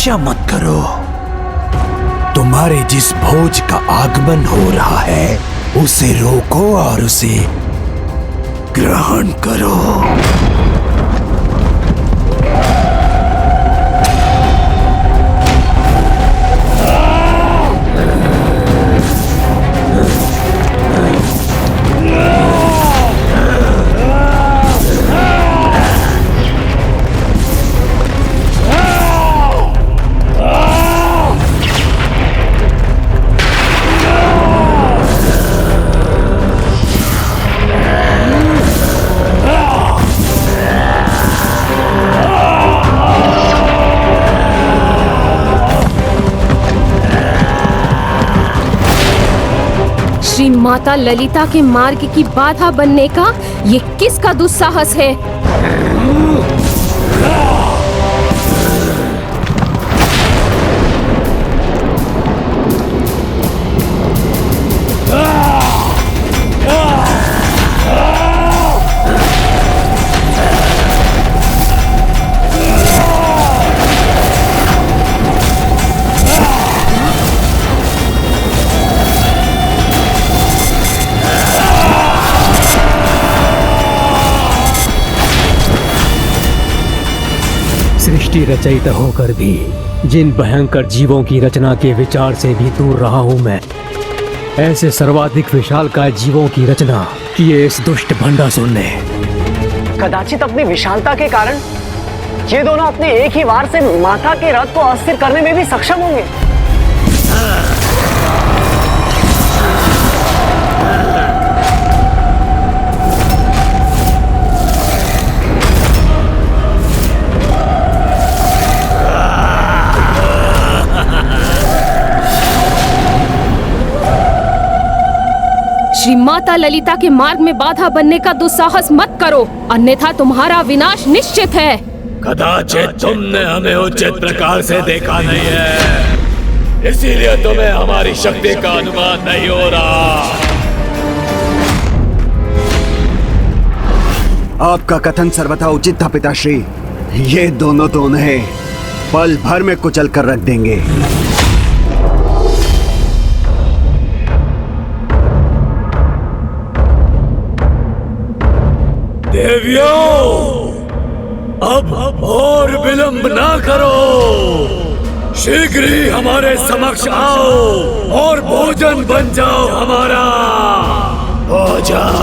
प्रतीक्षा मत करो। तुम्हारे जिस भोज का आगमन हो रहा है उसे रोको और उसे ग्रहण करो। श्री माता ललिता के मार्ग की बाधा बनने का ये किसका दुस्साहस है? सृष्टि रचयिता होकर भी जिन भयंकर जीवों की रचना के विचार से भी दूर रहा हूँ मैं, ऐसे सर्वाधिक विशालकाय जीवों की रचना किए इस दुष्ट भंडासुर ने। कदाचित अपनी विशालता के कारण ये दोनों अपने एक ही वार से माता के रथ को अस्थिर करने में भी सक्षम होंगे। श्री माता ललिता के मार्ग में बाधा बनने का दुस्साहस मत करो, अन्यथा तुम्हारा विनाश निश्चित है। कदाचित तुमने हमें उचित प्रकार से देखा नहीं है, इसीलिए तुम्हें हमारी शक्ति का अनुमान नहीं हो रहा। आपका कथन सर्वथा उचित था पिताश्री। ये दोनों तो उन्हें पल भर में कुचल कर रख देंगे। देवियों, अब और विलंब ना करो, शीघ्र ही हमारे समक्ष आओ और भोजन बन जाओ हमारा। भोजन।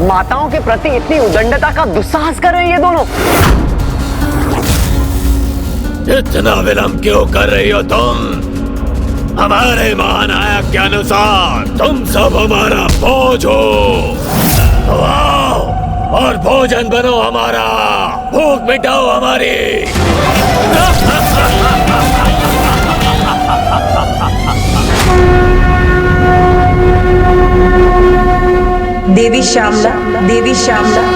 माताओं के प्रति इतनी उदंडता का दुस्साहस कर रहे हैं ये दोनों। इतना विलंब क्यों कर रही हो तुम? हमारे महानायक के अनुसार तुम सब हमारा बोझ हो। तो आओ और भोजन बनो हमारा, भूख मिटाओ हमारी। देवी श्यामला, देवी श्यामला।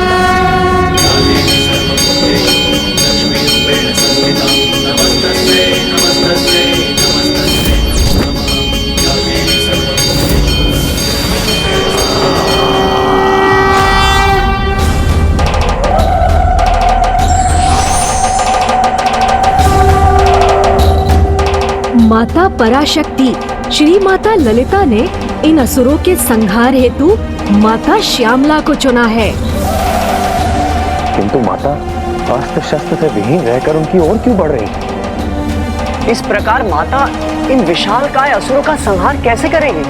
माता पराशक्ति श्री माता ललिता ने इन असुरों के संहार हेतु माता श्यामला को चुना है। किंतु माता अस्त्र शस्त्र से विहीन रहकर उनकी ओर क्यों बढ़ रही? इस प्रकार माता इन विशालकाय असुरों का संहार कैसे करेगी?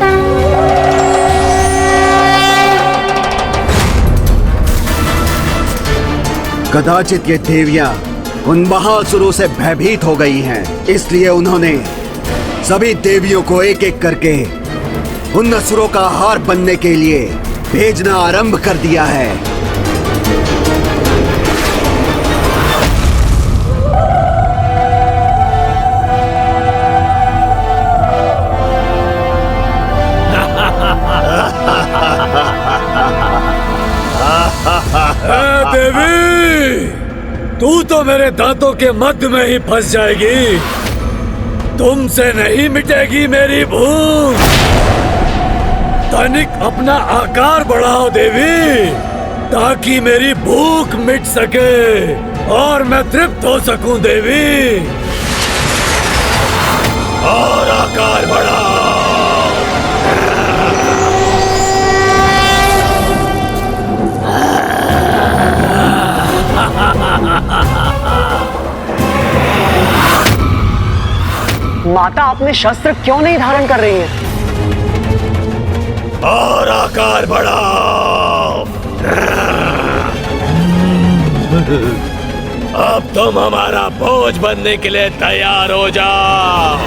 कदाचित ये देवियां उन महासुरों से भयभीत हो गई हैं, इसलिए उन्होंने सभी देवियों को एक एक करके उन असुरों का आहार बनने के लिए भेजना आरंभ कर दिया है। देवी, तू तो मेरे दांतों के मध्य में ही फंस जाएगी। तुमसे नहीं मिटेगी मेरी भूख। तनिक अपना आकार बढ़ाओ देवी, ताकि मेरी भूख मिट सके और मैं तृप्त हो सकूं देवी। और आकार बढ़ाओ। माता, अपने शस्त्र क्यों नहीं धारण कर रही हैं? और आकार बढ़ाओ। अब तुम हमारा बोझ बनने के लिए तैयार हो जाओ।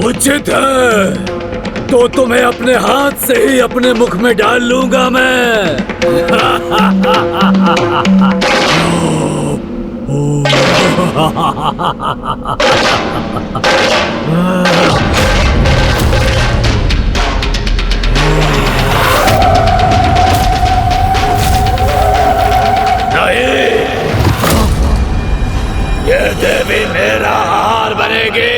उचित है, तो तुम्हें अपने हाथ से ही अपने मुख में डाल लूंगा मैं। नहीं, ये देवी मेरा हार बनेगी।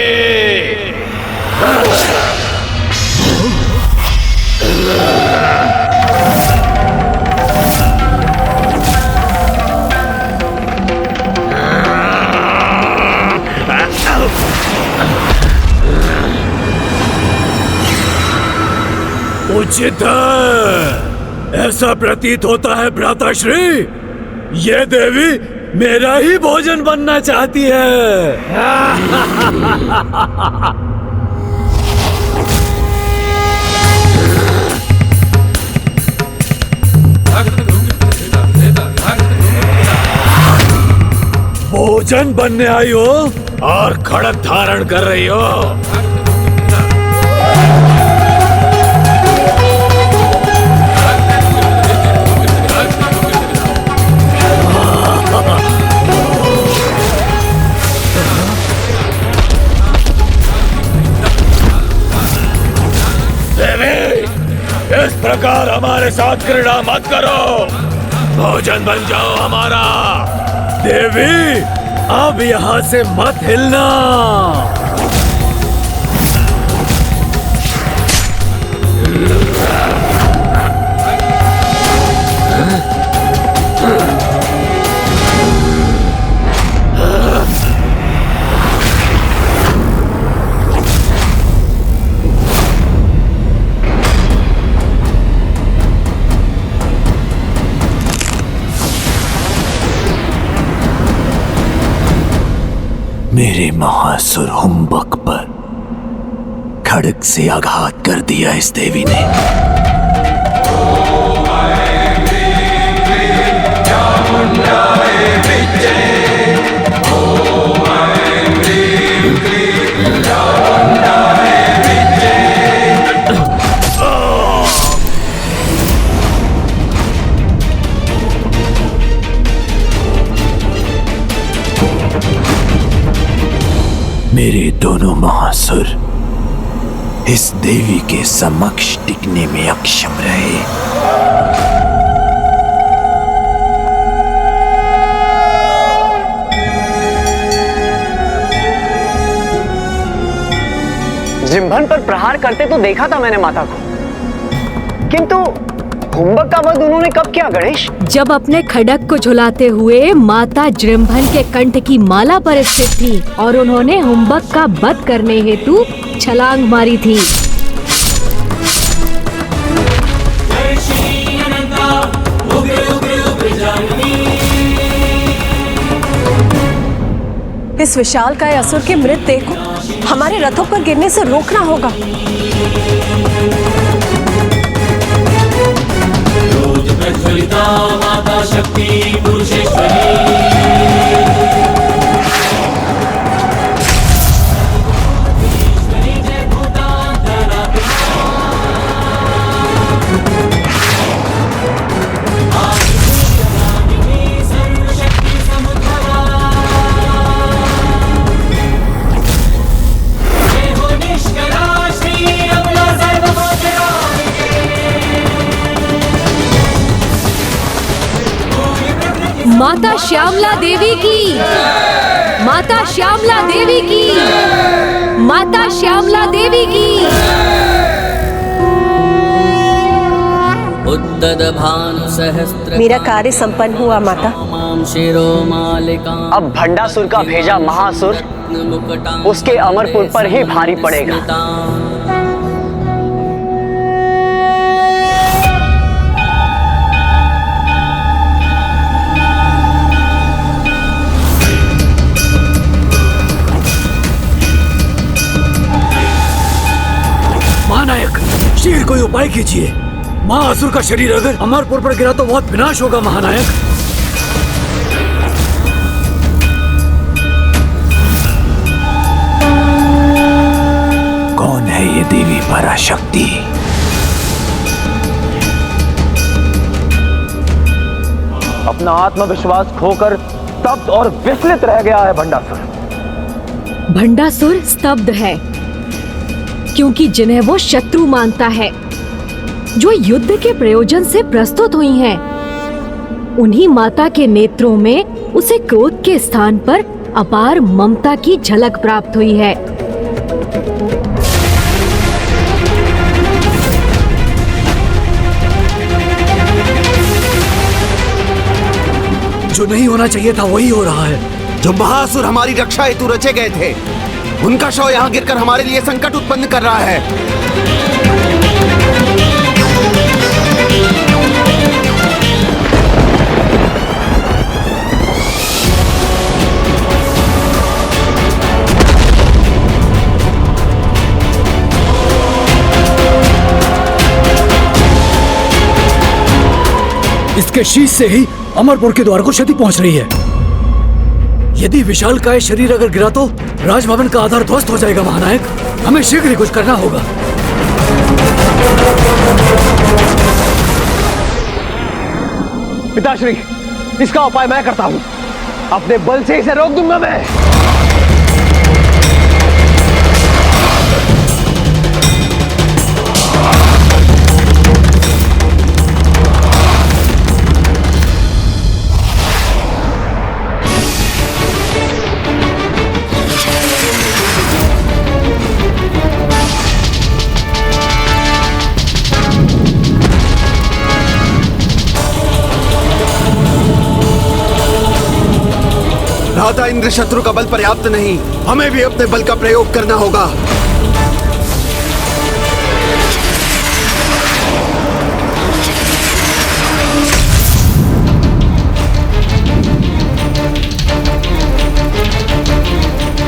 उचित है, ऐसा प्रतीत होता है भ्राताश्री, ये देवी मेरा ही भोजन बनना चाहती है। भोजन बनने आई हो और खड़ग धारण कर रही हो। देवी, इस प्रकार हमारे साथ क्रीड़ा मत करो। भोजन बन जाओ हमारा। देवी, अब यहाँ से मत हिलना। मेरे महासुर हुम्बक पर खड़ग से आघात कर दिया इस देवी ने। मेरे दोनों महासुर इस देवी के समक्ष टिकने में अक्षम रहे। जिम्भन पर प्रहार करते तो देखा था मैंने माता को, किंतु हुम्बक का वध उन्होंने कब किया गणेश? जब अपने खड्ग को झुलाते हुए माता जृंभन के कंठ की माला पर स्थित थी और उन्होंने हुम्बक का वध करने हेतु छलांग मारी थी। इस विशालकाय असुर के मृतदेह को हमारे रथों पर गिरने से रोकना होगा। माता शक्ति पुरुषेश्वरी। माता श्यामला देवी की, माता माता श्यामला देवी की, माता श्यामला देवी की। मेरा कार्य संपन्न हुआ माता। अब भंडासुर का भेजा महासुर उसके अमरपुर पर ही भारी पड़ेगा। महानायक, शीघ्र कोई उपाय कीजिए। महाअसुर का शरीर अगर अमरपुर पर गिरा तो बहुत विनाश होगा महानायक। कौन है ये देवी पराशक्ति? अपना आत्मविश्वास खोकर स्तब्ध और विचलित रह गया है भंडासुर। भंडासुर स्तब्ध है क्योंकि जिन्हें वो शत्रु मानता है, जो युद्ध के प्रयोजन से प्रस्तुत हुई हैं, उन्हीं माता के नेत्रों में उसे क्रोध के स्थान पर अपार ममता की झलक प्राप्त हुई है। जो नहीं होना चाहिए था वही हो रहा है। जो महासुर हमारी रक्षा हेतु रचे गए थे, उनका शव यहाँ गिरकर हमारे लिए संकट उत्पन्न कर रहा है। इसके शीश से ही अमरपुर के द्वार को क्षति पहुंच रही है। यदि विशालकाय शरीर अगर गिरा तो राजभवन का आधार ध्वस्त हो जाएगा महानायक। हमें शीघ्र ही कुछ करना होगा। पिताश्री, इसका उपाय मैं करता हूं। अपने बल से इसे रोक दूंगा मैं। भ्राता इंद्र शत्रु का बल पर्याप्त नहीं, हमें भी अपने बल का प्रयोग करना होगा।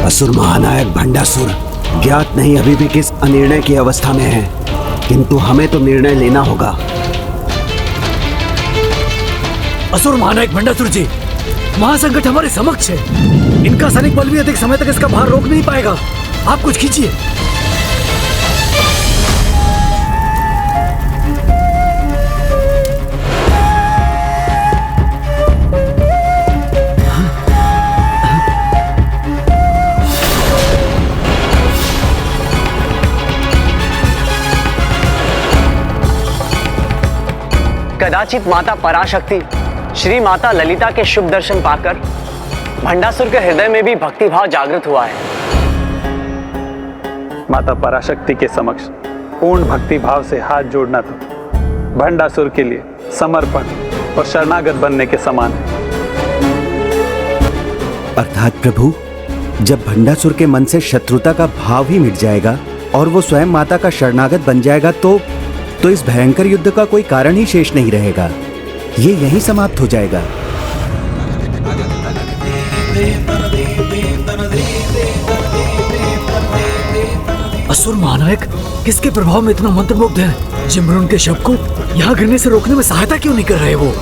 असुर महानायक भंडासुर ज्ञात नहीं अभी भी किस अनिर्णय की अवस्था में है, किंतु हमें तो निर्णय लेना होगा। असुर महानायक भंडासुर जी, महासंकट हमारे समक्ष है। इनका सैनिक बल भी अधिक समय तक इसका भार रोक नहीं पाएगा। आप कुछ कीजिए। कदाचित माता पराशक्ति श्री माता ललिता के शुभ दर्शन पाकर भंडासुर के हृदय में भी भक्ति भाव जागृत हुआ है। माता पराशक्ति के समक्ष पूर्ण भक्ति भाव से हाथ जोड़ना तो भंडासुर के लिए समर्पण और शरणागत बनने के समान है। अर्थात प्रभु, जब भंडासुर के मन से शत्रुता का भाव ही मिट जाएगा और वो स्वयं माता का शरणागत बन जाएगा तो इस भयंकर युद्ध का कोई कारण ही शेष नहीं रहेगा। ये यहीं समाप्त हो जाएगा। असुर महानायक किसके प्रभाव में इतना मंत्रमुग्ध है? जिम्रुन के शव को यहाँ गिरने से रोकने में सहायता क्यों नहीं कर रहे वो?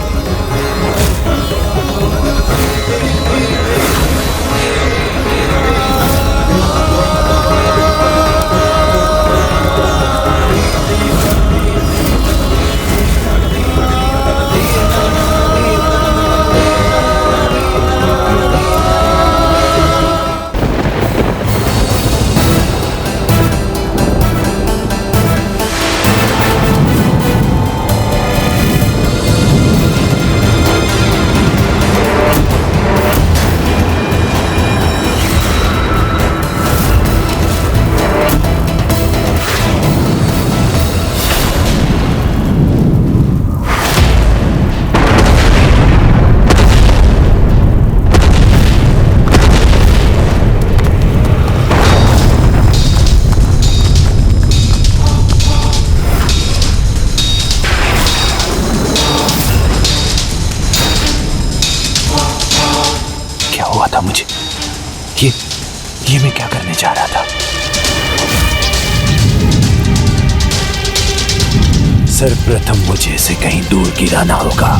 ये मैं क्या करने जा रहा था? सर्वप्रथम मुझे इसे कहीं दूर गिराना होगा।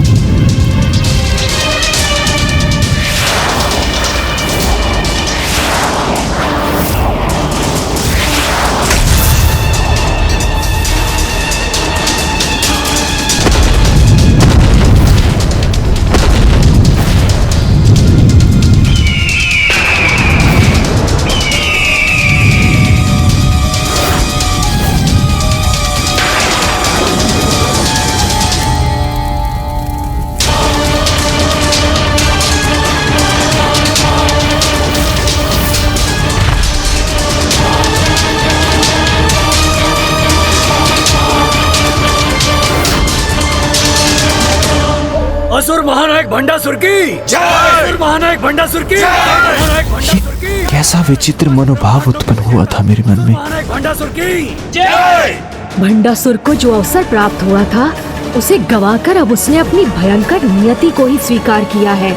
असुर महानायक भंडासुर की जय! असुर महानायक भंडासुर की जय! कैसा विचित्र मनोभाव उत्पन्न हुआ था मेरे मन में। महानायक भंडासुर की जय! भंडासुर को जो अवसर प्राप्त हुआ था उसे गंवाकर अब उसने अपनी भयंकर नियति को ही स्वीकार किया है,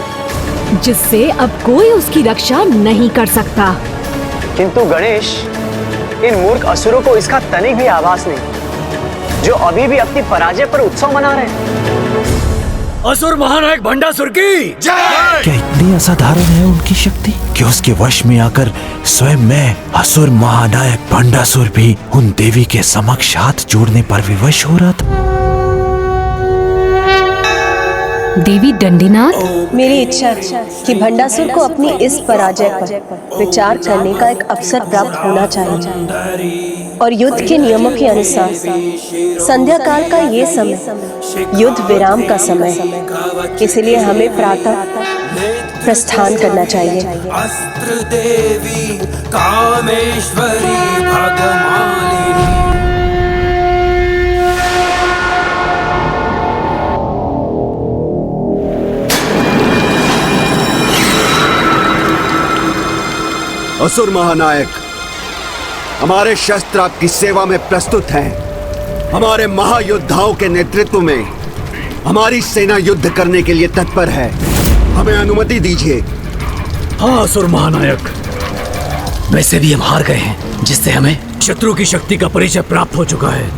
जिससे अब कोई उसकी रक्षा नहीं कर सकता। किंतु गणेश, इन मूर्ख असुरों को इसका तनिक भी आभास नहीं, जो अभी भी अपनी पराजय पर उत्सव मना रहे हैं। असुर महानायक भंडासुर की जय! क्या इतनी असाधारण है उनकी शक्ति कि उसके वश में आकर स्वयं मैं असुर महानायक भंडासुर भी उन देवी के समक्ष हाथ जोड़ने पर विवश हो रहा था। देवी दंडीनाथ, मेरी इच्छा है कि भंडासुर को अपनी इस पराजय पर विचार करने का एक अवसर प्राप्त होना चाहिए और युद्ध के नियमों के अनुसार संध्या काल का ये समय युद्ध विराम का समय है, इसलिए हमें प्रातः प्रस्थान करना चाहिए। अस्त्र देवी कामेश्वरी भगमालिनी। असुर महानायक, हमारे शस्त्र आपकी सेवा में प्रस्तुत हैं। हमारे महायोद्धाओं के नेतृत्व में हमारी सेना युद्ध करने के लिए तत्पर है। हमें अनुमति दीजिए। हाँ असुर महानायक, वैसे भी हम हार गए हैं, जिससे हमें शत्रु की शक्ति का परिचय प्राप्त हो चुका है।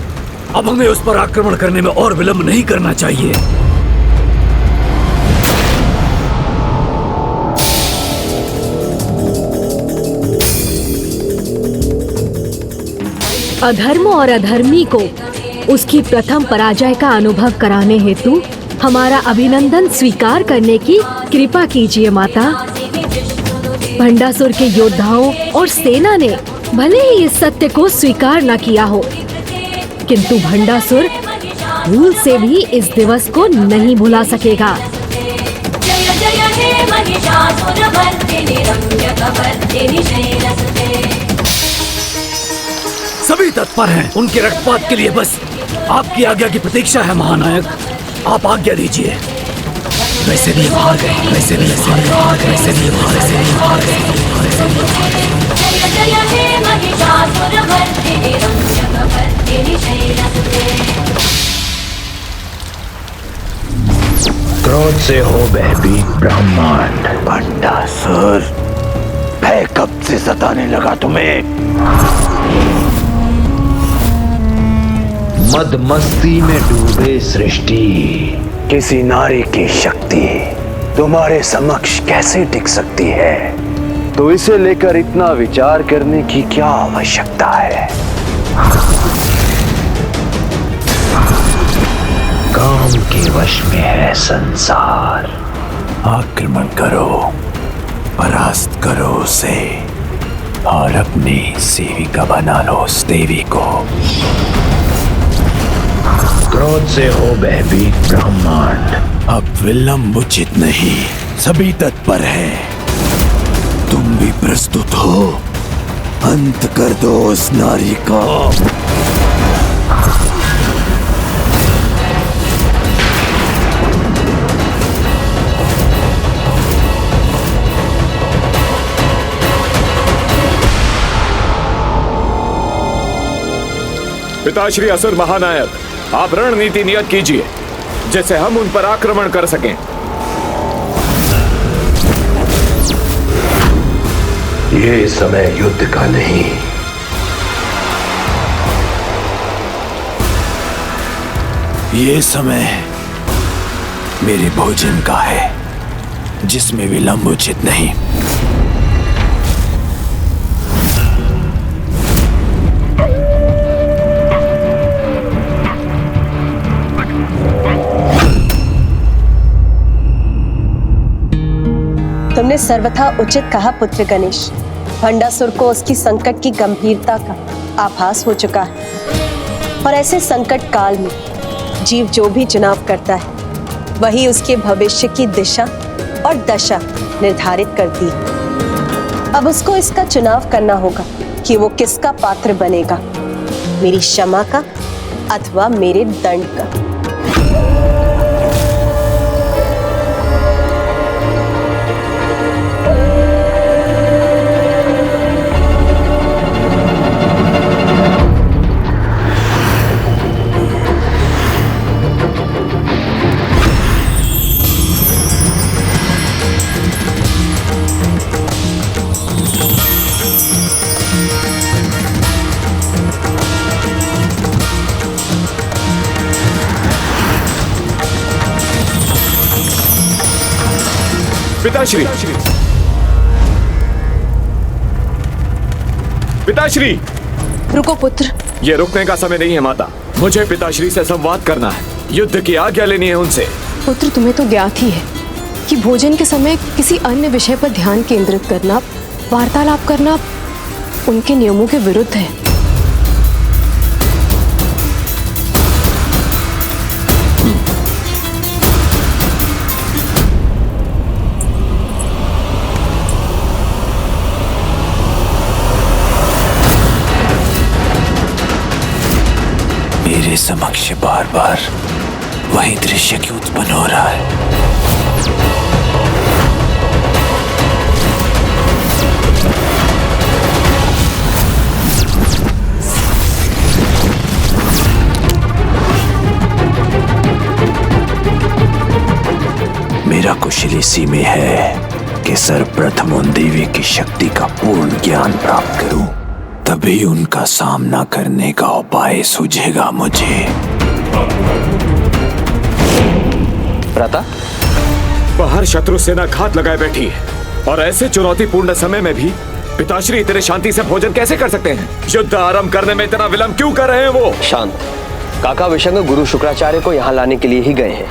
अब हमें उस पर आक्रमण करने में और विलंब नहीं करना चाहिए। अधर्म और अधर्मी को उसकी प्रथम पराजय का अनुभव कराने हेतु हमारा अभिनंदन स्वीकार करने की कृपा कीजिए माता। भंडासुर के योद्धाओं और सेना ने भले ही इस सत्य को स्वीकार न किया हो, किंतु भंडासुर भूल से भी इस दिवस को नहीं भुला सकेगा। जय जय हे महिषासुरमर्दिनी रम्यकपर्दिनी शैलसुते। सभी तत्पर हैं उनके रक्तपात के लिए, बस आपकी आज्ञा की प्रतीक्षा है महानायक। आप आज्ञा दीजिए। वैसे भी हार गए, वैसे भी हार गए, वैसे भी हार गए। जय जय हे महिषासुरमर्दिनी रम्यकपर्दिनी शैलसुते। क्रोध से हो भयभीत ब्रह्मांड। भंडासुर, भय कब से सताने लगा तुम्हें? मद मस्ती में डूबे सृष्टि, किसी नारी की शक्ति तुम्हारे समक्ष कैसे टिक सकती है? तो इसे लेकर इतना विचार करने की क्या आवश्यकता है? काम के वश में है संसार। आक्रमण करो, परास्त करो उसे और अपनी सेविका बना लो उस देवी को। क्रोध से हो भयभीत ब्रह्मांड। अब विलंब उचित नहीं, सभी तत्पर हैं। तुम भी प्रस्तुत हो? अंत कर दो उस नारी का। पिताश्री असुर महानायक, आप रणनीति नियत कीजिए जिससे हम उन पर आक्रमण कर सकें। ये समय युद्ध का नहीं, ये समय मेरे भोजन का है, जिसमें विलंब उचित नहीं। तुमने सर्वथा उचित कहा पुत्र गणेश। भंडासुर को उसकी संकट की गंभीरता का आभास हो चुका है और ऐसे संकट काल में जीव जो भी चुनाव करता है वही उसके भविष्य की दिशा और दशा निर्धारित करती है। अब उसको इसका चुनाव करना होगा कि वो किसका पात्र बनेगा, मेरी क्षमा का अथवा मेरे दंड का। पिताश्री, पिताश्री! रुको पुत्र। ये रुकने का समय नहीं है माता, मुझे पिताश्री से संवाद करना है, युद्ध की आज्ञा लेनी है उनसे। पुत्र तुम्हें तो ज्ञात ही है कि भोजन के समय किसी अन्य विषय पर ध्यान केंद्रित करना, वार्तालाप करना उनके नियमों के विरुद्ध है। मेरे समक्ष बार बार वही दृश्य क्यों उत्पन्न हो रहा है? मेरा कुशल इसी में है कि सर्वप्रथम उन देवी की शक्ति का पूर्ण ज्ञान प्राप्त करूं, तभी उनका सामना करने का उपाय सूझेगा मुझे। भ्राता, बाहर शत्रु सेना घात लगाए बैठी है और ऐसे चुनौतीपूर्ण समय में भी पिताश्री इतने शांति से भोजन कैसे कर सकते हैं? युद्ध आरंभ करने में इतना विलंब क्यों कर रहे हैं वो? शांत। काका विशंग गुरु शुक्राचार्य को यहाँ लाने के लिए ही गए हैं,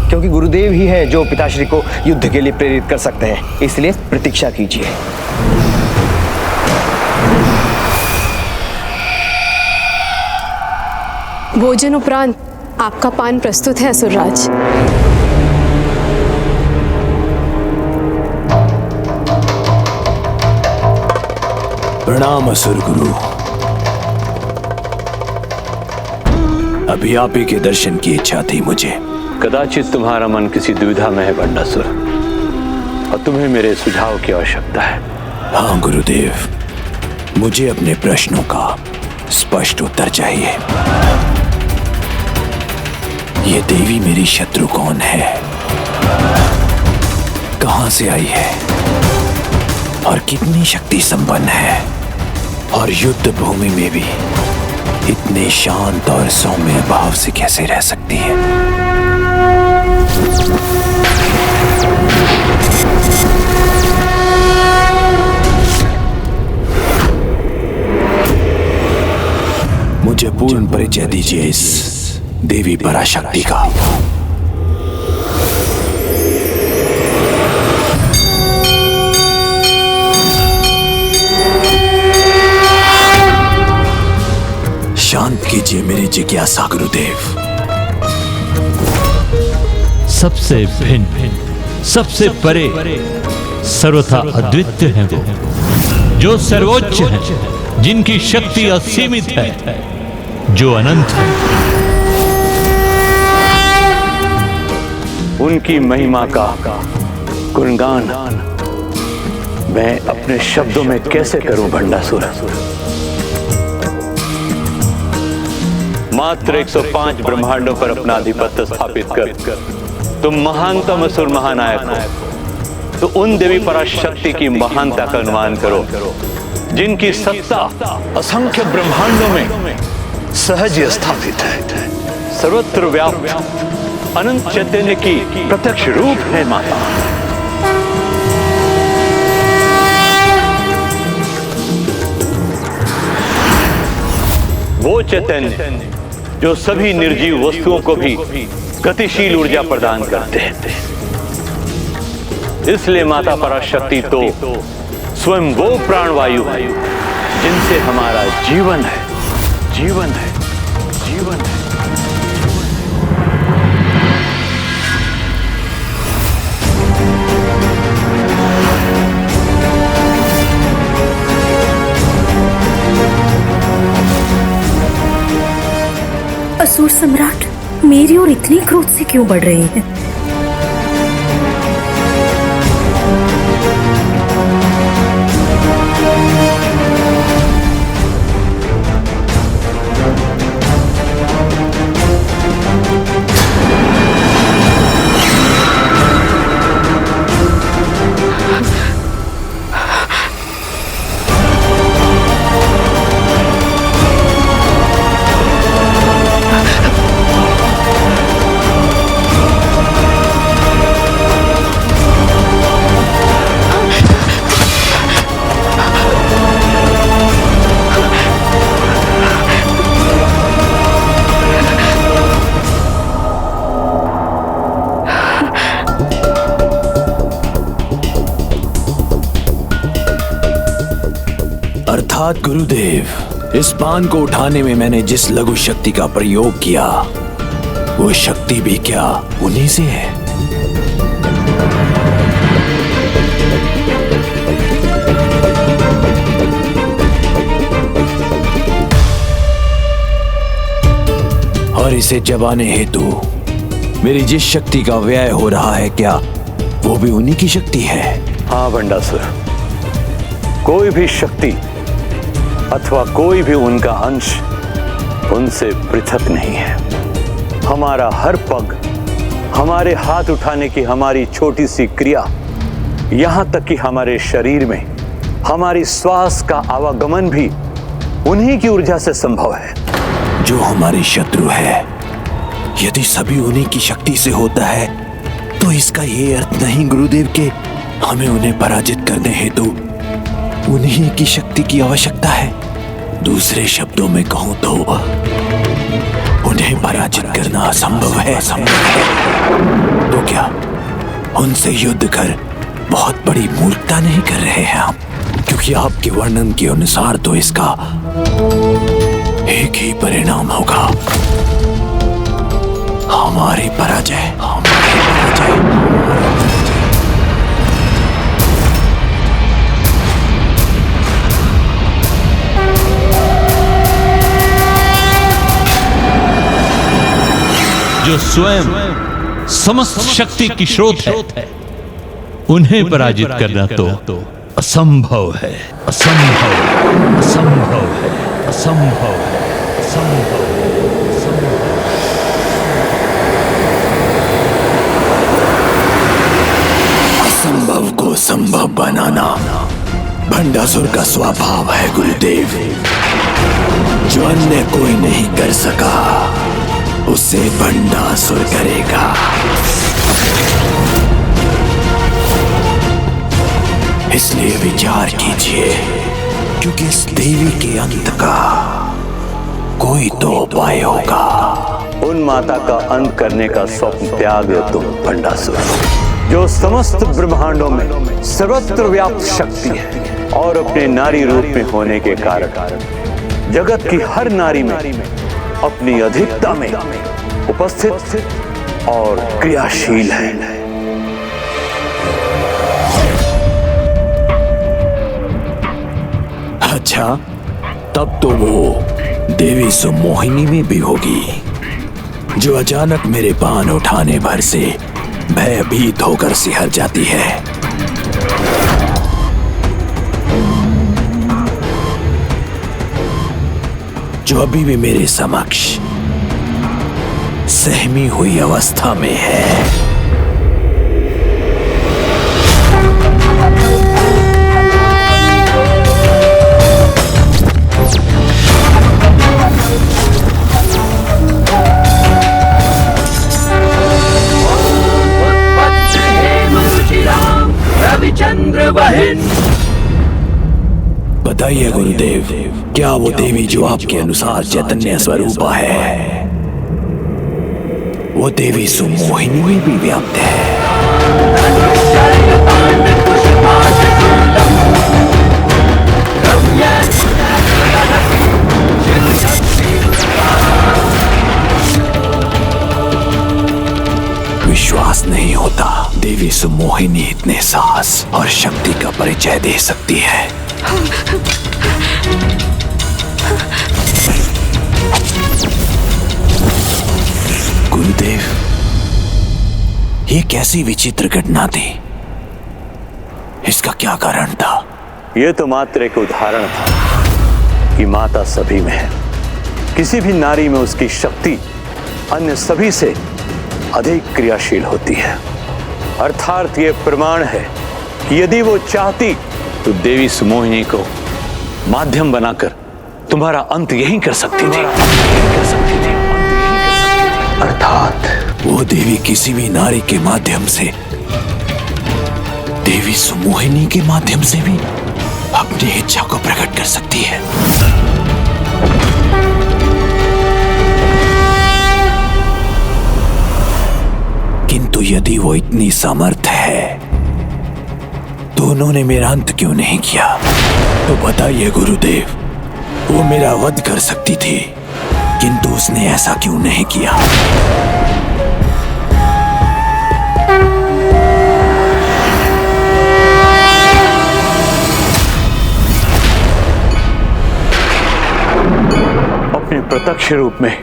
क्योंकि गुरुदेव ही हैं जो पिताश्री को युद्ध के लिए प्रेरित कर सकते हैं, इसलिए प्रतीक्षा कीजिए। भोजन उपरांत आपका पान प्रस्तुत है असुरराज। प्रणाम असुर गुरु। अभी आप ही के दर्शन की इच्छा थी मुझे। कदाचित तुम्हारा मन किसी दुविधा में है भंडासुर, और तुम्हें मेरे सुझाव की आवश्यकता है। हाँ गुरुदेव, मुझे अपने प्रश्नों का स्पष्ट उत्तर चाहिए। ये देवी मेरी शत्रु कौन है, कहां से आई है और कितनी शक्ति संपन्न है, और युद्ध भूमि में भी इतने शांत और सौम्य भाव से कैसे रह सकती है? मुझे पूर्ण परिचय दीजिए इस देवी पराशक्ति का। शांत कीजिए मेरी जिज्ञासा गुरुदेव। सबसे भिन्न, सबसे परे, सर्वथा अद्वितीय है वो, जो सर्वोच्च है, जिनकी शक्ति असीमित है, जो अनंत है। उनकी महिमा का गुणगान मैं अपने शब्दों में कैसे करूं भंडासुर? मात्र 105 ब्रह्मांडों पर अपना आधिपत्य स्थापित कर तुम महानतम असुर महानायक हो। तो उन देवी पराशक्ति की महानता का अनुमान करो, जिनकी सत्ता असंख्य ब्रह्मांडों में सहज स्थापित है, सर्वत्र व्याप्त अनंत चैतन्य की प्रत्यक्ष रूप है माता। वो चैतन्य जो सभी निर्जीव वस्तुओं को भी गतिशील ऊर्जा प्रदान करते हैं। इसलिए माता पराशक्ति तो स्वयं वो प्राणवायु है जिनसे हमारा जीवन है, जीवन है, जीवन है। असुर सम्राट मेरी ओर इतनी क्रोध से क्यों बढ़ रहे हैं? अर्थात गुरुदेव, इस बाण को उठाने में मैंने जिस लघु शक्ति का प्रयोग किया, वो शक्ति भी क्या उन्हीं से है? और इसे चबाने हेतु मेरी जिस शक्ति का व्यय हो रहा है, क्या वो भी उन्हीं की शक्ति है? हाँ भंडासुर, कोई भी शक्ति अथवा कोई भी उनका अंश उनसे पृथक नहीं है। हमारा हर पग, हमारे हाथ उठाने की हमारी छोटी सी क्रिया, यहाँ तक कि हमारे शरीर में हमारी श्वास का आवागमन भी उन्हीं की ऊर्जा से संभव है। जो हमारे शत्रु है, यदि सभी उन्हीं की शक्ति से होता है, तो इसका ये अर्थ नहीं गुरुदेव के हमें उन्हें पराजित करने हेतु उन्हीं की शक्ति की आवश्यकता है। दूसरे शब्दों में कहूं तो उन्हें पराजित करना असंभव है। तो क्या उनसे युद्ध कर बहुत बड़ी मूर्खता नहीं कर रहे हैं हम? क्योंकि आपके वर्णन के अनुसार तो इसका एक ही परिणाम होगा, हमारी पराजय, हमारी पराजय। जो स्वयं समस्त शक्ति की स्रोत है, उन्हें पराजित करना तो असंभव है, असंभव, असंभव है, असंभव है, असंभव है। असंभव को संभव बनाना भंडासुर का स्वभाव है गुरुदेव। जो अन्य कोई नहीं कर सका, उसे भंडासुर करेगा। इसलिए विचार कीजिए, क्योंकि इस देवी के अंत का कोई तो उपाय होगा। उन माता का अंत करने का स्वप्न त्याग दो तुम भंडासुर, जो समस्त ब्रह्मांडों में सर्वत्र व्याप्त शक्ति है और अपने नारी रूप में होने के कारण जगत की हर नारी में अपनी अधिकता में उपस्थित और क्रियाशील है। अच्छा, तब तो वो देवी सुमोहिनी में भी होगी, जो अचानक मेरे बाण उठाने भर से भयभीत होकर सिहर जाती है। जो अभी भी मेरे समक्ष सहमी हुई अवस्था में है। बताइए गुरुदेव, क्या वो देवी जो आपके अनुसार चैतन्य स्वरूपा है, वो देवी सुमोहिनी में भी व्याप्त है? विश्वास नहीं होता देवी सुमोहिनी इतने साहस और शक्ति का परिचय दे सकती है। गुरुदेव, ये कैसी विचित्र घटना थी? इसका क्या कारण था? यह तो मात्र एक उदाहरण था कि माता सभी में है। किसी भी नारी में उसकी शक्ति अन्य सभी से अधिक क्रियाशील होती है। अर्थात ये प्रमाण है कि यदि वो चाहती तो देवी सुमोहिनी को माध्यम बनाकर तुम्हारा अंत यहीं कर सकती थी। अर्थात वो देवी किसी भी नारी के माध्यम से, देवी सुमोहिनी के माध्यम से भी अपनी इच्छा को प्रकट कर सकती है। किंतु यदि वो इतनी समर्थ है तो उन्होंने मेरा अंत क्यों नहीं किया? तो बताइए गुरुदेव, वो मेरा वध कर सकती थी, किंतु उसने ऐसा क्यों नहीं किया? अपने प्रत्यक्ष रूप में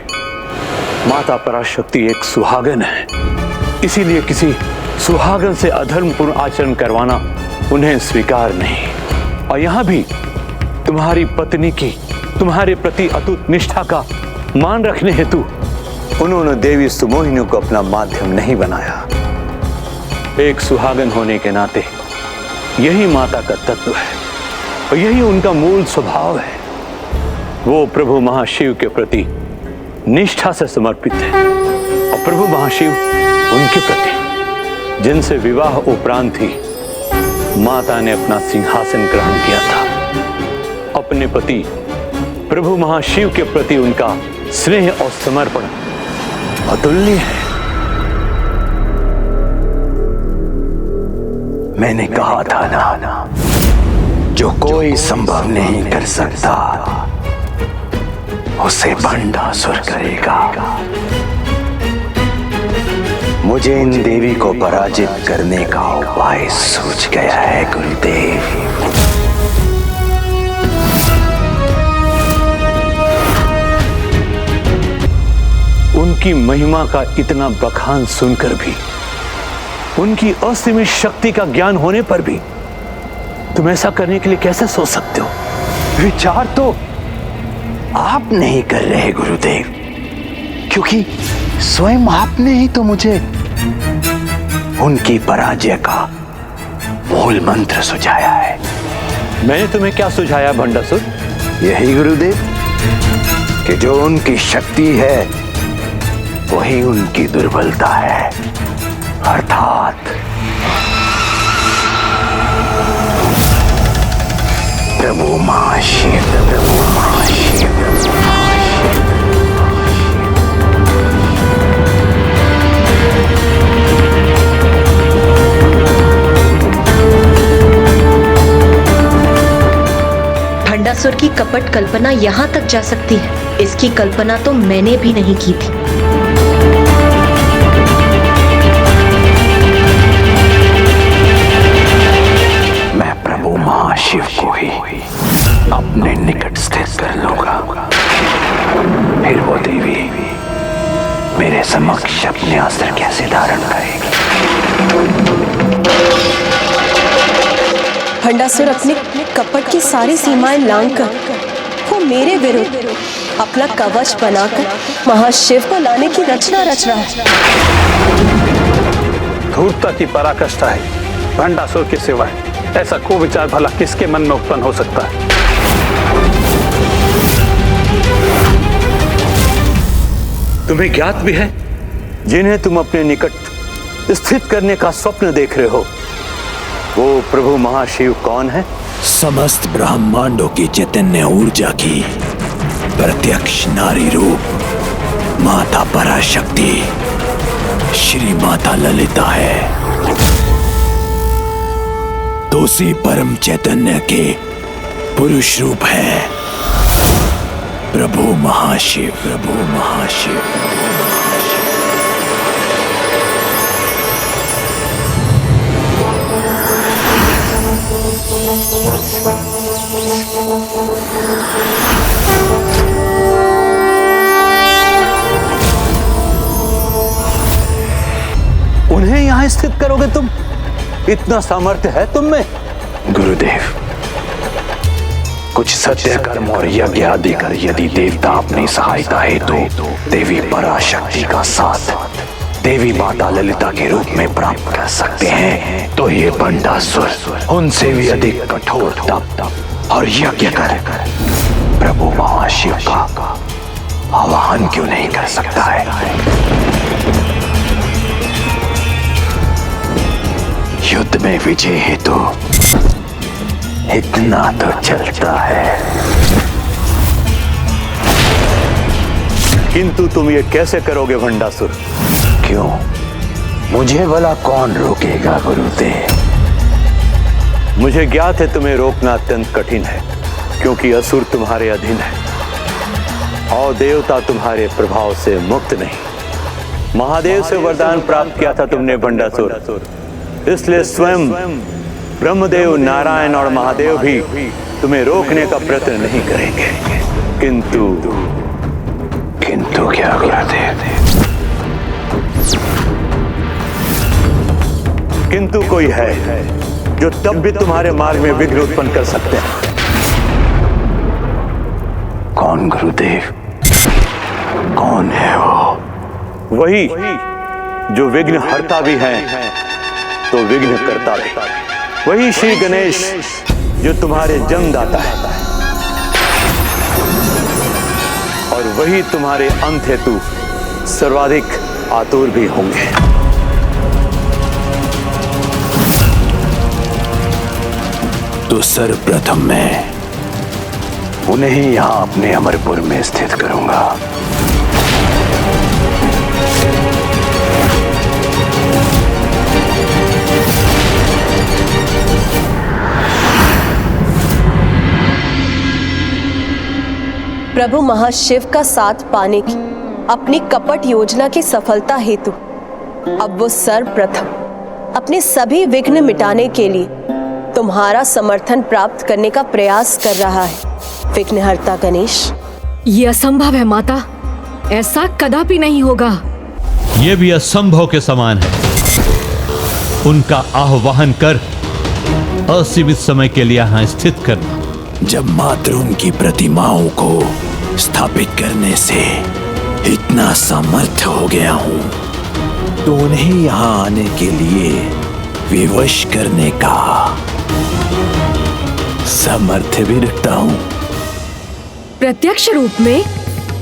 माता पराशक्ति एक सुहागन है, इसीलिए किसी सुहागन से अधर्मपूर्ण आचरण करवाना उन्हें स्वीकार नहीं। और यहां भी तुम्हारी पत्नी की तुम्हारे प्रति अटूट निष्ठा का मान रखने हेतु उन्होंने देवी सुमोहिनी को अपना माध्यम नहीं बनाया। एक सुहागन होने के नाते यही माता का तत्व है और यही उनका मूल स्वभाव है। वो प्रभु महाशिव के प्रति निष्ठा से समर्पित है और प्रभु महाशिव उनके प्रति, जिनसे विवाह उपरांत ही माता ने अपना सिंहासन ग्रहण किया था। अपने पति प्रभु महाशिव के प्रति उनका स्नेह और समर्पण अतुलनीय है। मैंने कहा था ना, जो कोई संभव नहीं कर सकता उसे भंडासुर करेगा। मुझे इन देवी को पराजित करने का उपाय सूझ गया है गुरुदेव। उनकी महिमा का इतना बखान सुनकर भी, उनकी असीमित शक्ति का ज्ञान होने पर भी तुम ऐसा करने के लिए कैसे सोच सकते हो? विचार तो आप नहीं कर रहे गुरुदेव, क्योंकि स्वयं आपने ही तो मुझे उनकी पराजय का मूल मंत्र सुझाया है। मैंने तुम्हें क्या सुझाया भंडासुर? यही गुरुदेव कि जो उनकी शक्ति है वही उनकी दुर्बलता है, अर्थात प्रभु महाशिव। प्रभु महाशिव। भंडासुर की कपट कल्पना यहाँ तक जा सकती है, इसकी कल्पना तो मैंने भी नहीं की थी। मैं प्रभु महाशिव को ही अपने निकट स्थित कर लूंगा, फिर वो देवी मेरे समक्ष अपने अस्त्र कैसे धारण करेगी? भंडासुर अपने कपट की सारी सीमाएं लांघकर वो मेरे विरुद्ध अपना कवच बनाकर महाशिव को लाने की रचना रच रहा है। धूर्तता की पराकाष्ठा है भंडासुर के सिवाय। ऐसा को विचार भला किसके मन में उत्पन्न हो सकता है? तुम्हें ज्ञात भी है जिन्हें तुम अपने निकट स्थित करने का स्वप्न देख रहे हो, वो प्रभु महाशिव कौन है? समस्त ब्रह्मांडों की चैतन्य ऊर्जा की प्रत्यक्ष नारी रूप माता पराशक्ति श्री माता ललिता है। तो उसी परम चैतन्य के पुरुष रूप है प्रभु महाशिव। प्रभु महाशिव। उन्हें यहां स्थित करोगे तुम? इतना सामर्थ्य है तुम में? गुरुदेव, कुछ सत्य कर्म और यज्ञ आदि कर यदि देवता अपनी सहायता हेतु देवी पराशक्ति का साथ देवी माता ललिता के रूप में प्राप्त कर सकते हैं, तो ये भंडासुर उनसे भी अधिक कठोर तप और यज्ञ कर प्रभु महाशिव का आवाहन क्यों नहीं कर सकता है? युद्ध में विजय हेतु इतना तो चलता है। किंतु तुम ये कैसे करोगे भंडासुर? क्यों? मुझे भला कौन रोकेगा गुरुदेव? मुझे ज्ञात है तुम्हें रोकना अत्यंत कठिन है, क्योंकि असुर तुम्हारे अधीन है और देवता तुम्हारे प्रभाव से मुक्त नहीं। महादेव से वरदान प्राप्त किया था तुमने भंडासुर, इसलिए स्वयं ब्रह्मदेव, नारायण और महादेव भी तुम्हें रोकने का प्रयत्न नहीं करेंगे। किंतु क्या गुरुदेव? किंतु कोई है जो तब भी तुम्हारे मार्ग में विघ्न उत्पन्न कर सकते हैं। कौन गुरुदेव? कौन है वो? वही जो विघ्न हरता भी है तो विघ्न करता भी। वही श्री गणेश जो तुम्हारे जन्मदाता है और वही तुम्हारे अंत हेतु सर्वाधिक आतुर भी होंगे। तो सर्वप्रथम मैं उन्हें ही यहां अपने अमरपुर में स्थित करूंगा। प्रभु महाशिव का साथ पाने की अपनी कपट योजना की सफलता हेतु अब वो सर्वप्रथम अपने सभी विघ्न मिटाने के लिए तुम्हारा समर्थन प्राप्त करने का प्रयास कर रहा है विघ्नहर्ता गणेश। ये असंभव है माता, ऐसा कदापि नहीं होगा। ये भी असंभव के समान है। उनका आह्वान कर असीमित समय के लिए यहां स्थित करना। जब मात्र उनकी प्रतिमाओं को स्थापित करने से इतना सामर्थ्य हो गया हूं, तो उन्हें यहां आने के लिए विवश करने का सामर्थ्य भी रखता हूं। प्रत्यक्ष रूप में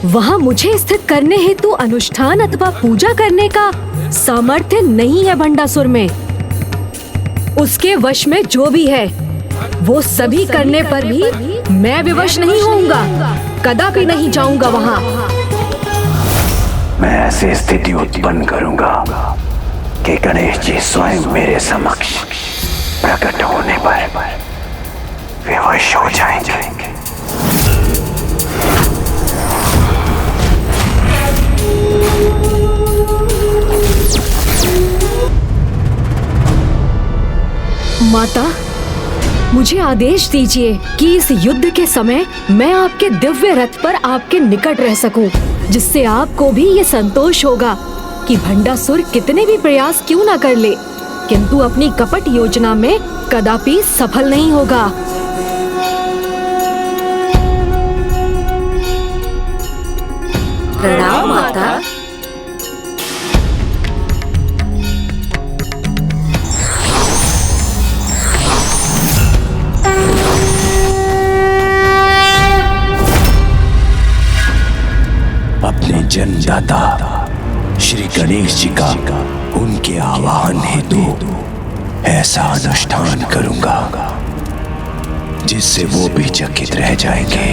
वहां मुझे स्थित करने हेतु अनुष्ठान अथवा पूजा करने का सामर्थ्य नहीं है भंडासुर में। उसके वश में जो भी है वो सभी करने पर भी मैं विवश नहीं होऊंगा, कदापि नहीं जाऊंगा वहां। मैं ऐसी स्थिति उत्पन्न करूंगा कि गणेश जी स्वयं मेरे समक्ष प्रकट होने पर विवश हो जाएंगे। माता, मुझे आदेश दीजिए कि इस युद्ध के समय मैं आपके दिव्य रथ पर आपके निकट रह सकूं, जिससे आपको भी ये संतोष होगा कि भंडासुर कितने भी प्रयास क्यों ना कर ले, किंतु अपनी कपट योजना में कदापि सफल नहीं होगा। प्रणाम माता। अपने जन्मदाता श्री गणेश जी का उनके आवाहन हेतु ऐसा अनुष्ठान करूंगा जिससे वो भी चकित रह जाएंगे।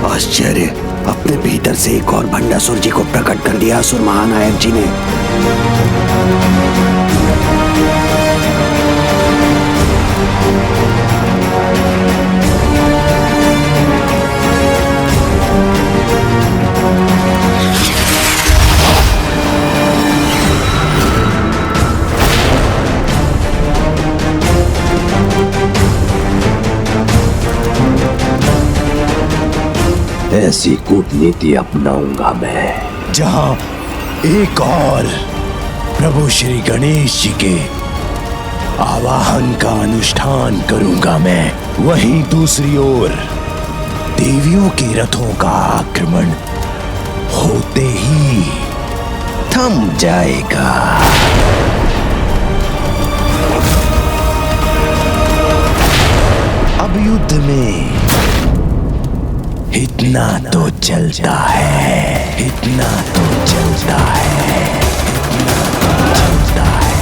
आश्चर्य, अपने भीतर से एक और भंडासुर जी को प्रकट कर दिया असुर महानायक जी ने। ऐसी कूटनीति अपनाऊंगा मैं, जहां एक और प्रभु श्री गणेश जी के आवाहन का अनुष्ठान करूंगा मैं, वहीं दूसरी ओर देवियों के रथों का आक्रमण होते ही थम जाएगा। अब युद्ध में इतना तो चलता है, इतना तो चलता है, इतना तो चलता है।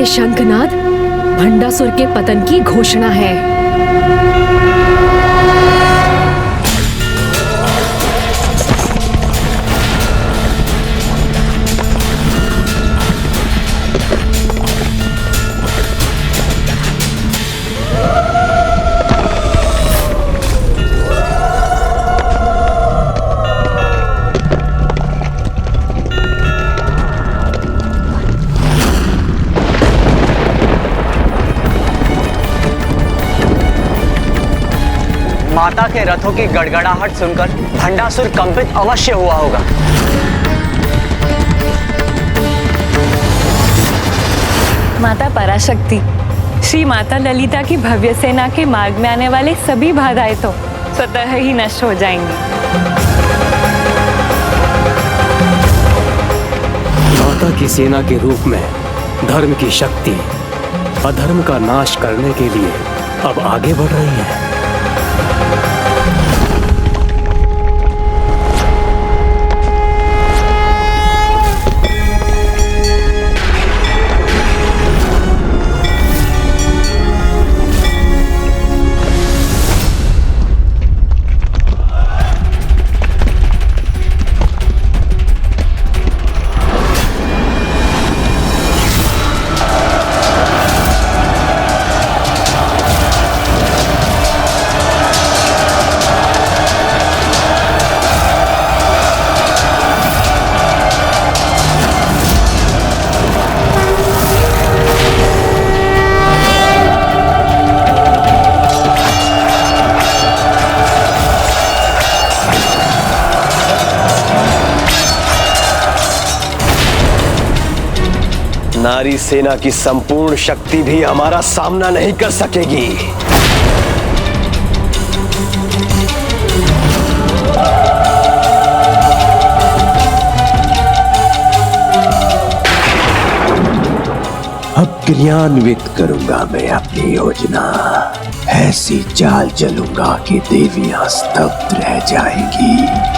शंखनाद भंडासुर के पतन की घोषणा है। माता के रथों की गड़गड़ाहट सुनकर भंडासुर कंपित अवश्य हुआ होगा। माता पराशक्ति, श्री माता ललिता की भव्य सेना के मार्ग में आने वाले सभी बाधाएं तो स्वतः ही नष्ट हो जाएंगी। माता की सेना के रूप में धर्म की शक्ति अधर्म का नाश करने के लिए अब आगे बढ़ रही है। नारी सेना की संपूर्ण शक्ति भी हमारा सामना नहीं कर सकेगी। अब क्रियान्वित करूंगा मैं अपनी योजना। ऐसी चाल चलूंगा कि देवियां स्तब्ध रह जाएंगी।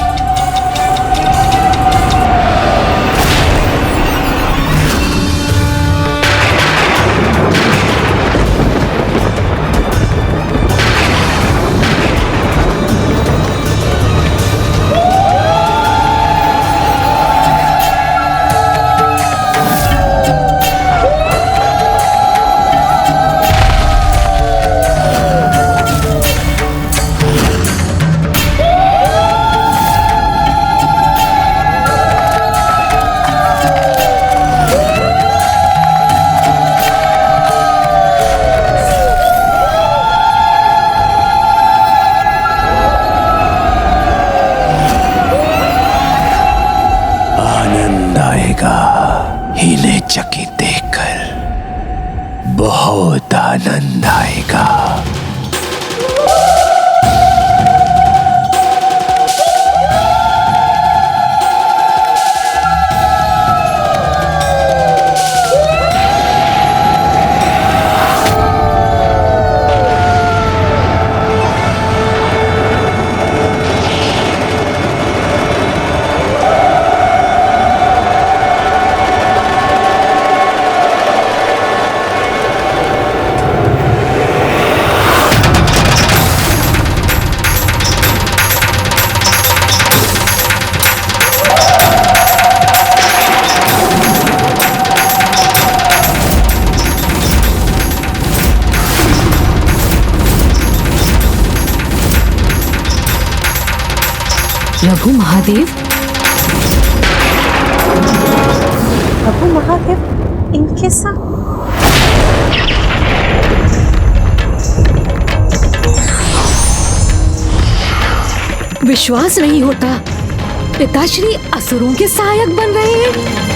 प्रभु महादेव, प्रभु महादेव इनके साथ। विश्वास नहीं होता, पिताश्री असुरों के सहायक बन रहे हैं।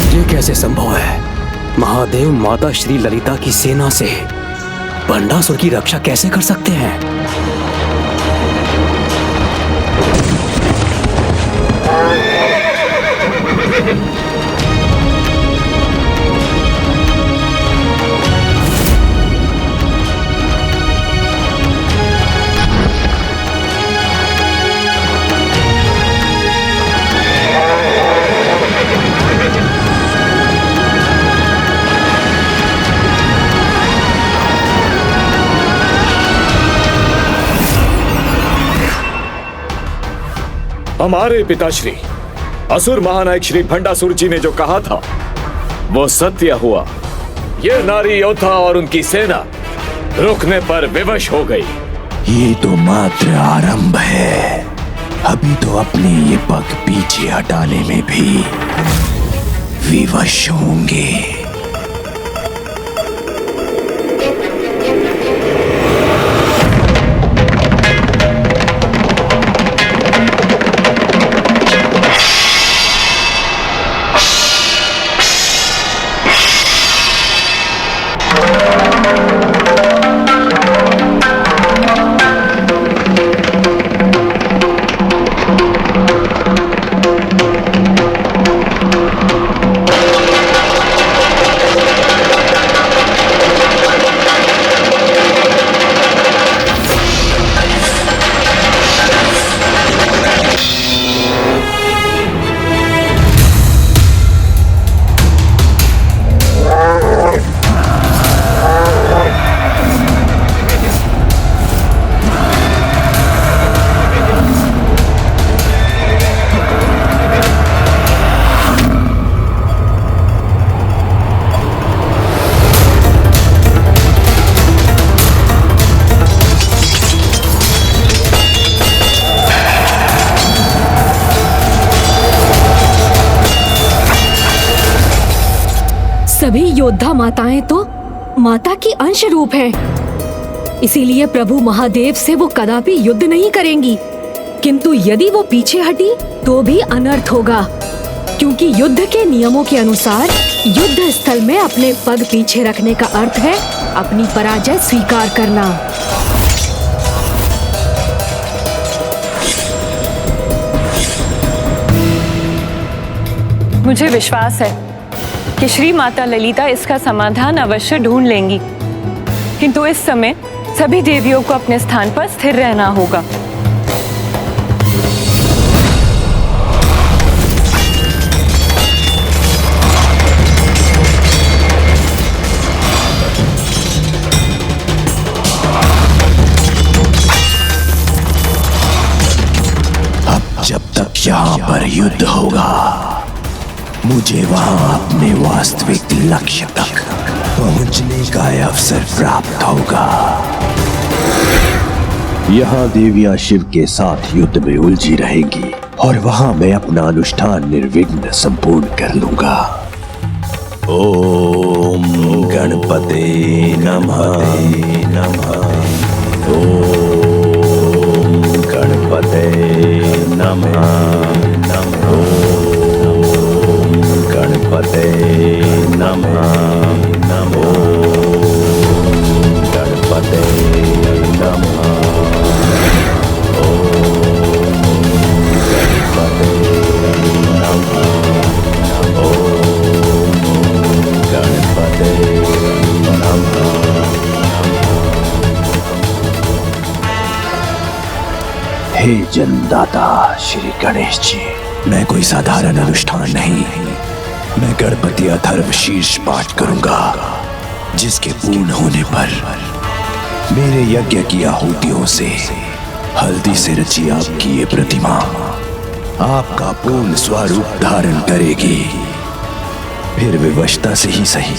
ये कैसे संभव है? महादेव माता श्री ललिता की सेना से भंडासुर की रक्षा कैसे कर सकते हैं? हमारे पिताश्री असुर महानायक श्री भंडासुर जी ने जो कहा था वो सत्य हुआ। ये नारी योद्धा और उनकी सेना रुकने पर विवश हो गई। ये तो मात्र आरंभ है, अभी तो अपने ये पग पीछे हटाने में भी विवश होंगे। सभी योद्धा माताएं तो माता की अंश रूप हैं। इसीलिए प्रभु महादेव से वो कदापि युद्ध नहीं करेंगी। किंतु यदि वो पीछे हटी तो भी अनर्थ होगा, क्योंकि युद्ध के नियमों के अनुसार युद्ध स्थल में अपने पग पीछे रखने का अर्थ है अपनी पराजय स्वीकार करना। मुझे विश्वास है कि श्री माता ललिता इसका समाधान अवश्य ढूंढ लेंगी, किंतु इस समय सभी देवियों को अपने स्थान पर स्थिर रहना होगा। अब जब तक यहाँ पर युद्ध होगा, मुझे वहां अपने वास्तविक लक्ष्य तक पहुंचने का अवसर प्राप्त होगा। यहाँ देवियां शिव के साथ युद्ध में उलझी रहेंगी और वहां मैं अपना अनुष्ठान निर्विघ्न संपूर्ण कर लूंगा। ओम गणपते नमः नमः। ओम गणपते नमः नमः। गणपते नमः नमो। गणपते नमः। ओम गणपते नमः। ओम गणपते नमः। हे जन्मदाता श्री गणेश जी, मैं कोई साधारण अनुष्ठान नहीं, मैं गणपति अथर्व शीर्ष पाठ करूंगा, जिसके पूर्ण होने पर मेरे यज्ञ की आहुतियों से हल्दी से रची आपकी ये प्रतिमा आपका पूर्ण स्वरूप धारण करेगी। फिर विवशता से ही सही,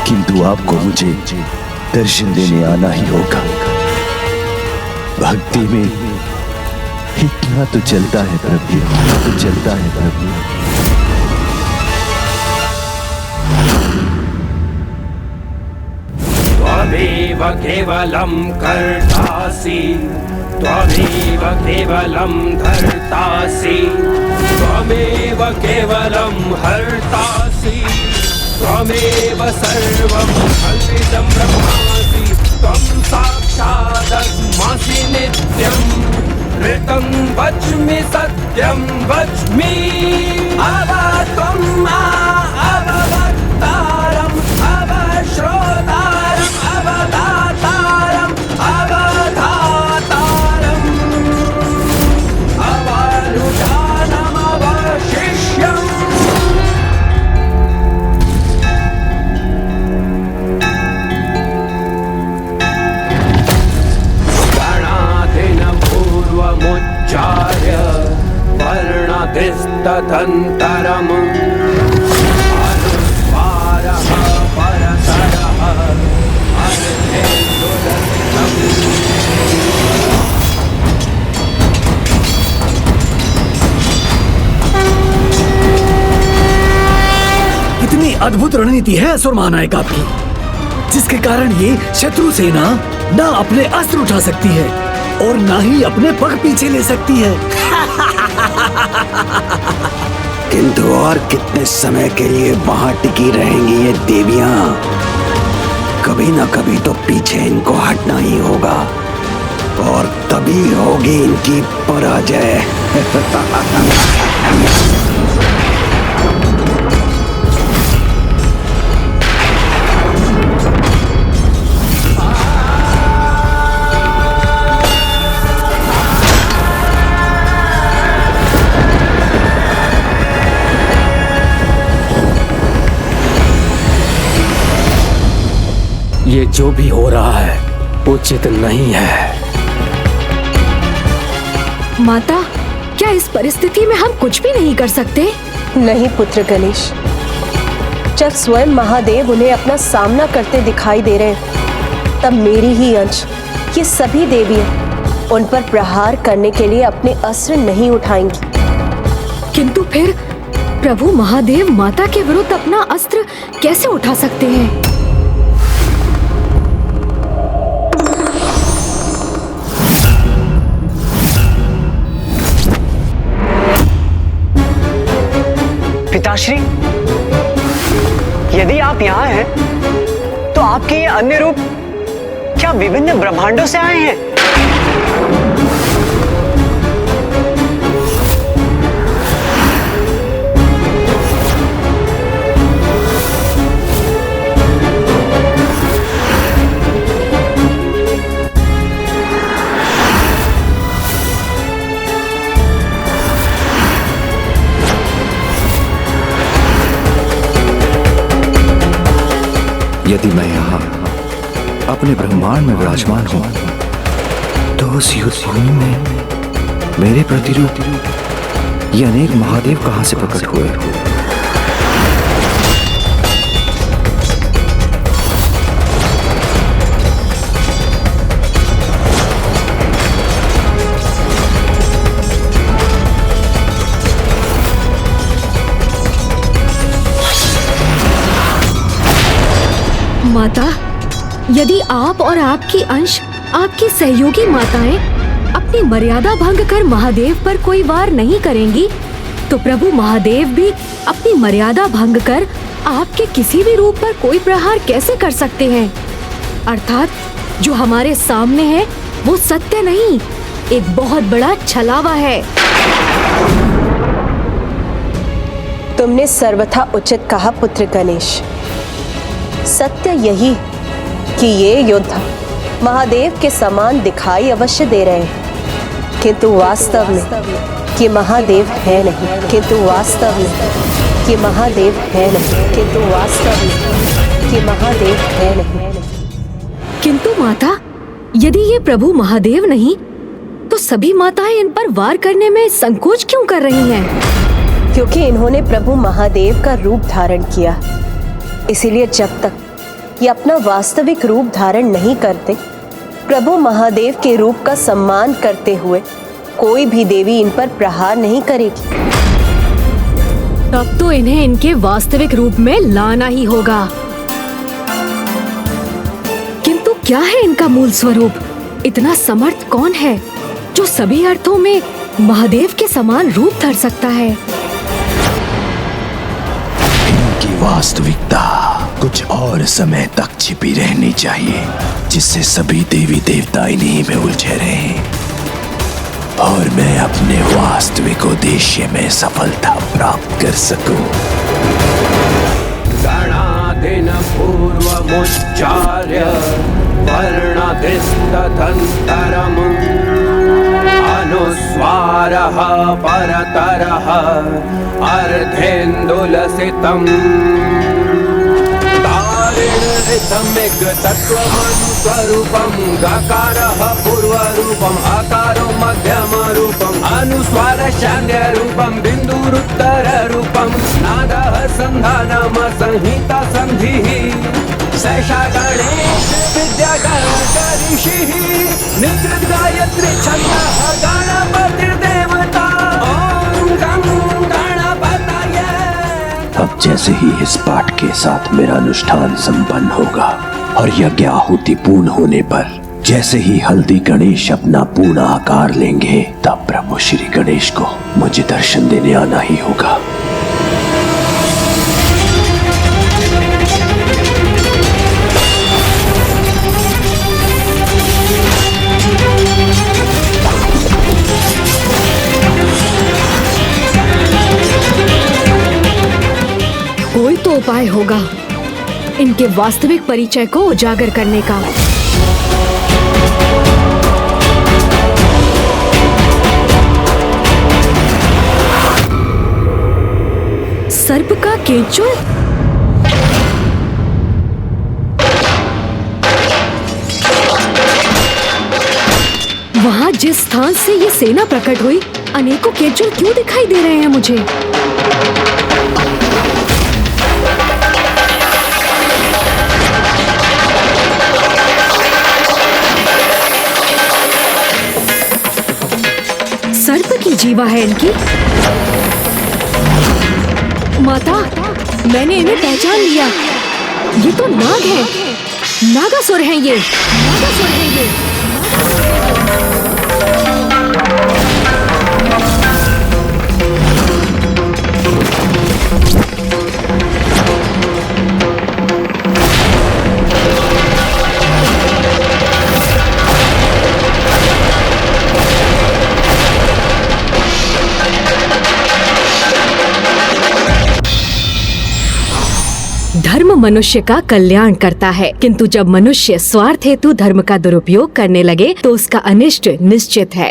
किंतु आपको मुझे दर्शन देने आना ही होगा। भक्ति में इतना तो चलता है प्रभु, इतना तो चलता है प्रभु। त्वमेव केवलं कर्तासि, त्वमेव केवलं धर्तासि, त्वमेव केवलं हर्तासि, त्वमेव सर्वं कल्पितं ब्रह्मासि, त्वं साक्षादस्मासि नित्यम्, ऋतं वच्मि सत्यं वच्मि, अव त्वं अववक्तारम् अवश्रोतारम् अवदातारम् अवधातारम् अवनुजानम् अवशिष्यम्। मुच्चार्य वर्णतिस्तदन्तरम् अनुस्वारः परतरः अर्धेन्दुदत्तम्। कितनी अद्भुत रणनीति है असुर महानायक आपकी, जिसके कारण ये शत्रु सेना ना अपने अस्त्र उठा सकती है और ना ही अपने पग पीछे ले सकती है। किंतु और कितने समय के लिए वहां टिकी रहेंगी ये देवियां? कभी ना कभी तो पीछे इनको हटना ही होगा और तभी होगी इनकी पराजय। ये जो भी हो रहा है उचित नहीं है। माता, क्या इस परिस्थिति में हम कुछ भी नहीं कर सकते? नहीं पुत्र गणेश, जब स्वयं महादेव उन्हें अपना सामना करते दिखाई दे रहे हैं, तब मेरी ही अंश ये सभी देवियां उन पर प्रहार करने के लिए अपने अस्त्र नहीं उठाएंगी। किंतु फिर प्रभु महादेव माता के विरुद्ध अपना अस्त्र कैसे उठा सकते हैं? पिताश्री, यदि आप यहाँ हैं, तो आपके ये अन्य रूप क्या विभिन्न ब्रह्मांडों से आए हैं? यदि मैं यहाँ अपने ब्रह्मांड में विराजमान हूँ, तो उस युद्ध भूमि में मेरे प्रतिरूप ये अनेक महादेव कहाँ से प्रकट हुए? माता, यदि आप और आपकी अंश, आपकी सहयोगी माताएं अपनी मर्यादा भंग कर महादेव पर कोई वार नहीं करेंगी, तो प्रभु महादेव भी अपनी मर्यादा भंग कर आपके किसी भी रूप पर कोई प्रहार कैसे कर सकते हैं? अर्थात जो हमारे सामने है वो सत्य नहीं, एक बहुत बड़ा छलावा है। तुमने सर्वथा उचित कहा पुत्र गणेश। सत्य यही कि ये योद्धा महादेव के समान दिखाई अवश्य दे रहे हैं, किंतु वास्तव में कि महादेव है नहीं, किंतु वास्तव में कि महादेव है नहीं, किंतु वास्तव में कि महादेव है नहीं। किंतु माता, यदि ये प्रभु महादेव नहीं, तो सभी माताएं इन पर वार करने में संकोच क्यों कर रही हैं? क्योंकि इन्होंने प्रभु महादेव का रूप धारण किया। इसीलिए जब तक ये अपना वास्तविक रूप धारण नहीं करते, प्रभु महादेव के रूप का सम्मान करते हुए कोई भी देवी इन पर प्रहार नहीं करेगी। तब तो इन्हें इनके वास्तविक रूप में लाना ही होगा। किंतु क्या है इनका मूल स्वरूप? इतना समर्थ कौन है जो सभी अर्थों में महादेव के समान रूप धर सकता है? इनकी वास्तविकता कुछ और समय तक छिपी रहनी चाहिए, जिससे सभी देवी देवता इन्हीं में उलझे रहें और मैं अपने वास्तविक उद्देश्य में सफलता प्राप्त कर सकूं। गणादिन पूर्वमुच्चार्य वर्णादिस्तदन्तरम् अनुस्वारः परतरः अर्धेन्दुलसितम् तत्त्वमनुस्वरूपं गकारः पूर्वरूपम् अकारो मध्यमरूपम् अनुस्वार शान्त्यरूपं बिन्दुरुत्तररूपं नादः सन्धानम संहिता सन्धिः सैषा गणेश विद्या गणकऋषिः निद्रित गायत्री छन्दः गणपतिर्देवता ॐ गं गणपतये। अब जैसे ही इस पाठ के साथ मेरा अनुष्ठान संपन्न होगा और यज्ञ आहुति पूर्ण होने पर जैसे ही हल्दी गणेश अपना पूर्ण आकार लेंगे, तब प्रभु श्री गणेश को मुझे दर्शन देने आना ही होगा। कोई तो उपाय होगा इनके वास्तविक परिचय को उजागर करने का। सर्प का केंचुर? वहां जिस स्थान से ये सेना प्रकट हुई, अनेकों केंचुर क्यों दिखाई दे रहे हैं मुझे? सर्प की जीवा है इनकी। माता, मैंने इन्हें पहचान लिया। ये तो नाग है, नागासुर हैं ये, नागासुर हैं ये। धर्म मनुष्य का कल्याण करता है, किंतु जब मनुष्य स्वार्थ हेतु धर्म का दुरुपयोग करने लगे तो उसका अनिष्ट निश्चित है।